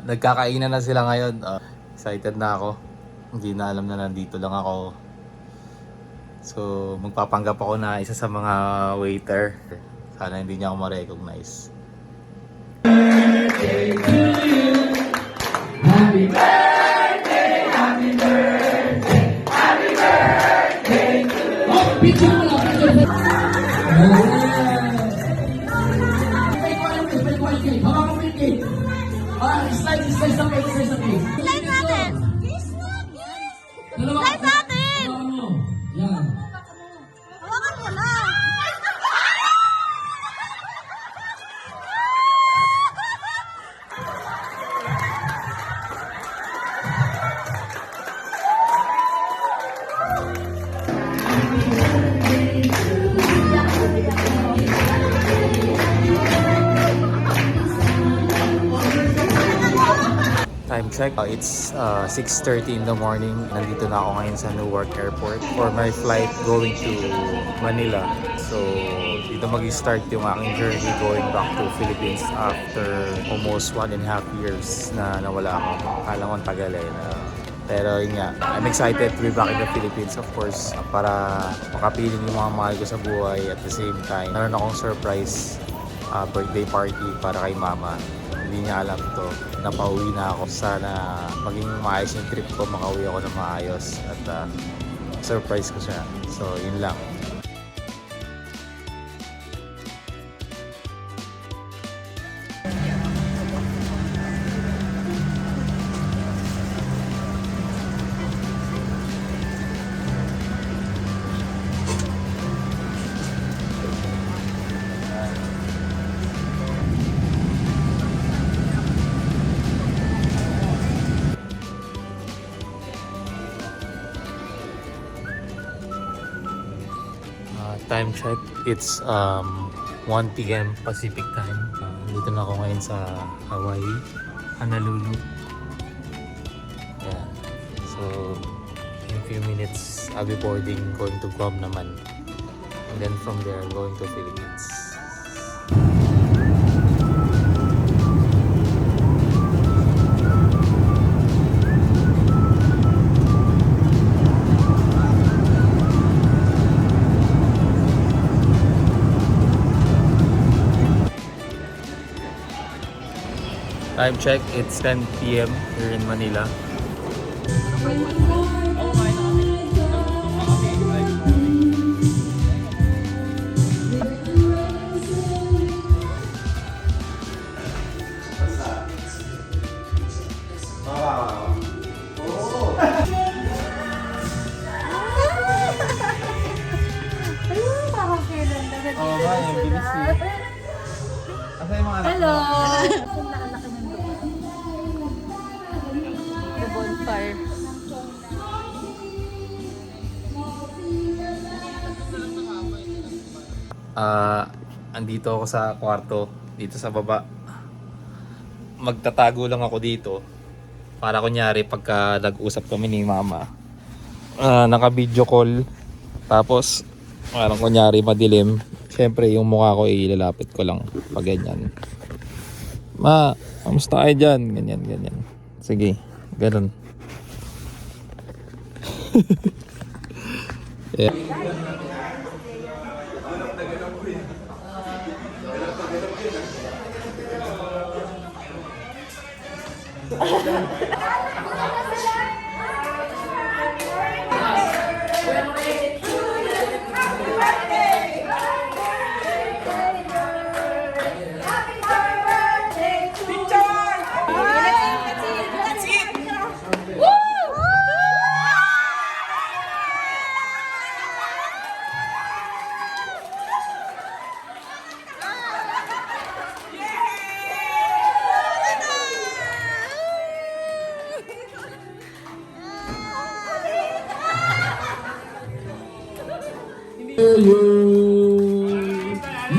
Nagkakainan na sila ngayon. Excited na ako. Hindi na alam na nandito lang ako. So, magpapanggap ako na isa sa mga waiter. Sana hindi niya ako ma-recognize. Birthday to you. Happy birthday, happy birthday, happy birthday to you. Oh, picture mo lang, picture mo. Slice sa cake, slice sa cake. Slice natin! Slice natin! Yan. Hawakan mo na! Time check, it's 6:30 in the morning. Nandito na ako ngayon sa Newark Airport for my flight going to Manila. So, dito mag-start yung aking journey going back to Philippines after almost 1.5 years na nawala ako. Akala ko ang tagal eh. Pero yun nga, I'm excited to be back in the Philippines, of course, para makapiling yung mga mahal ko sa buhay. At the same time, meron akong surprise birthday party para kay mama. Hindi niya alam to. Napauwi na ako. Sana maging maayos yung trip ko, makauwi ako na maayos at surprise ko siya. So, yun lang. Time check, it's 1 p.m. Pacific time. Dito na ako ngayon sa Hawaii, Honolulu. Yeah. So, in a few minutes, I'll be boarding, going to Guam naman. And then from there, going to Philippines. Time check, it's 10 p.m. here in Manila. Hello! The bonfire. Andito ako sa kwarto, dito sa baba. Magtatago lang ako dito para kunyari pagka nag-usap kami ni mama, naka-video call, tapos parang kunyari madilim, syempre yung mukha ko ilalapit ko lang pag ganyan. Ma, kamusta kayo dyan? Ganyan, ganyan. Sige, ganun. Yeah.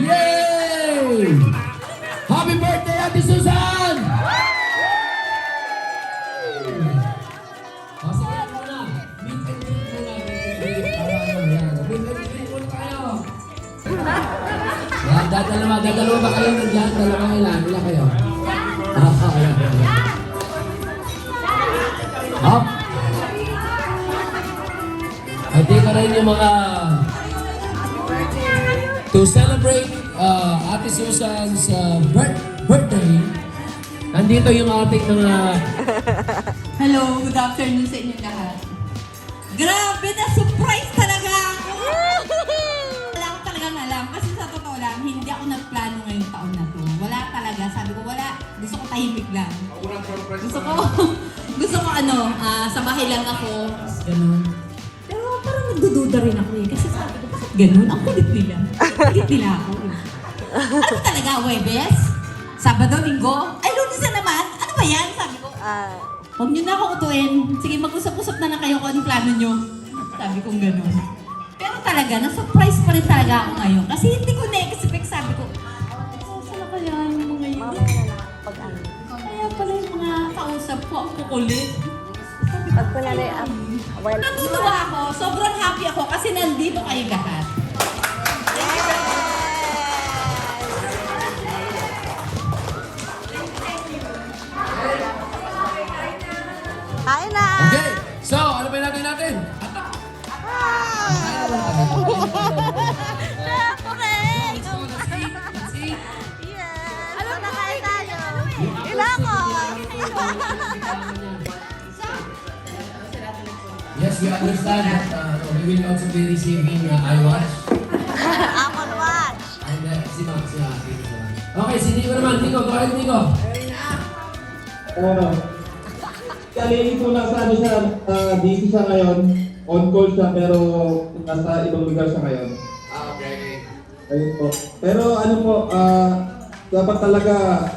Yay! Happy birthday, Ate Susan! Sige muna. Meet and greet muna. Meet and greet. Meet and greet muna tayo. Dadalawa ba kayo nandiyan? Dalawa ilan kayo? Ayan. Up. At di ka rin yung mga to celebrate Ate Susan's birthday. Nandito yung ating mga Hello, good afternoon sa inyo lahat. Grabe na, surprise talaga ako! Wala ko talagang alam kasi sa totoo lang, hindi ako nagplano ngayong taon na to. Wala talaga, sabi ko wala, gusto ko tahimik lang. Gusto ko sa bahay lang ako. Ganun. Pero parang nagdududa rin ako eh, kasi sabi ko, bakit ganun? Ang kulit nila. Kulit nila ako eh. Ano ba talaga, Webes? Sabado, Linggo? Ay, Lunes na naman? Ano ba yan? Sabi ko, huwag niyo na ako utuin. Sige, mag-usap-usap na lang kayo kung anong plano niyo. Sabi kong gano'n. Pero talaga, na-surprise pa rin talaga ako ngayon. Kasi hindi ko na-expect. Sabi ko, saan kaya yung mga yun? Kaya pala yung mga kausap ko, ang kukulit. Natutuwa ako. Sobrang happy ako kasi nandito kayo lahat. Kain na! Okay, so ano ba yung natin? Siyempre! Yes! Ano na kain tayo? Ilocos! Yes, we understand that we will also be receiving iWatch. Apple Watch! And si Max, si Ate. Okay, si Nico naman. Nico, go ahead, Nico. Kanini po nasa busy siya ngayon. On call siya pero nasa ibang lugar siya ngayon. Okay. Ayun po. Pero ano po, dapat talaga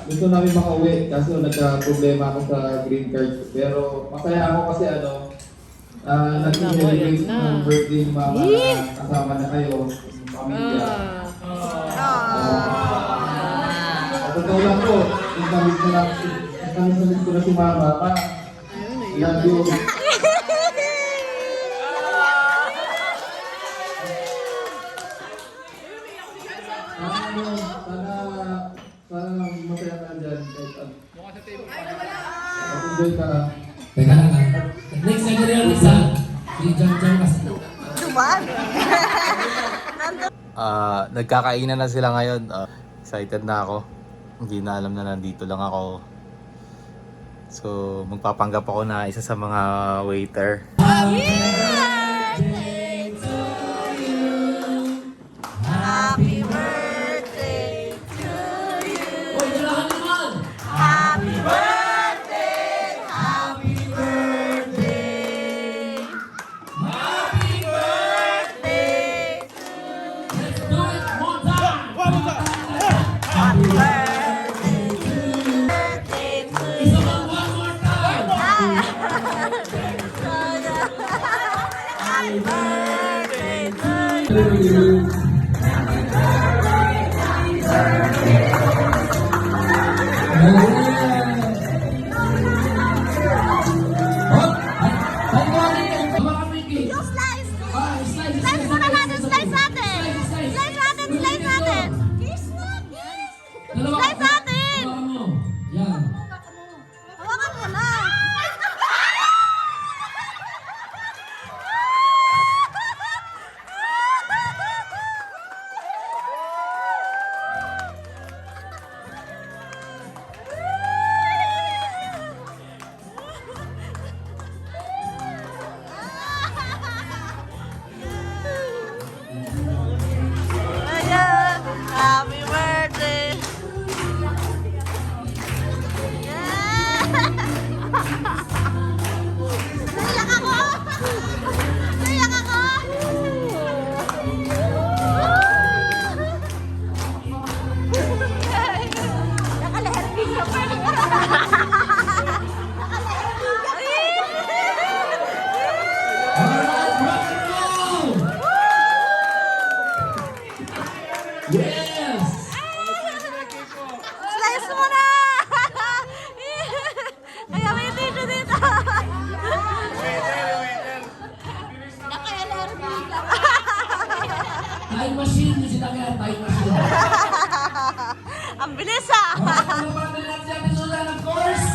gusto namin makauwi kaso nagka-problema ako sa green card. Pero masaya ako kasi nag-celebrate ng birthday ng mga kasama na kayo, pamilya. Sa totoo lang po, nagkamiss ko na si Mama. Love you. Sana masaya ka dyan. Enjoy ka. Teka lang. Next na rin isa. Si John kasi. Nagkakainan na sila ngayon. Excited na ako. Hindi na alam na nandito lang ako. So, magpapanggap ako na isa sa mga waiter. Happy birthday to you! Uy, dalahan naman! Happy birthday! Happy birthday! Happy Birthday! Let's do it one time! Happy birthday to you! Isa lang, one more time! Happy birthday to you! Slice! Slice muna natin! Slice natin! Slice natin! Slice natin! Slice natin! Yan. Hawakan mo na! Time machine, yung sinabi yan, time machine. Ang bilis ah! Okay, ano naman natin si Ate Susan, of course.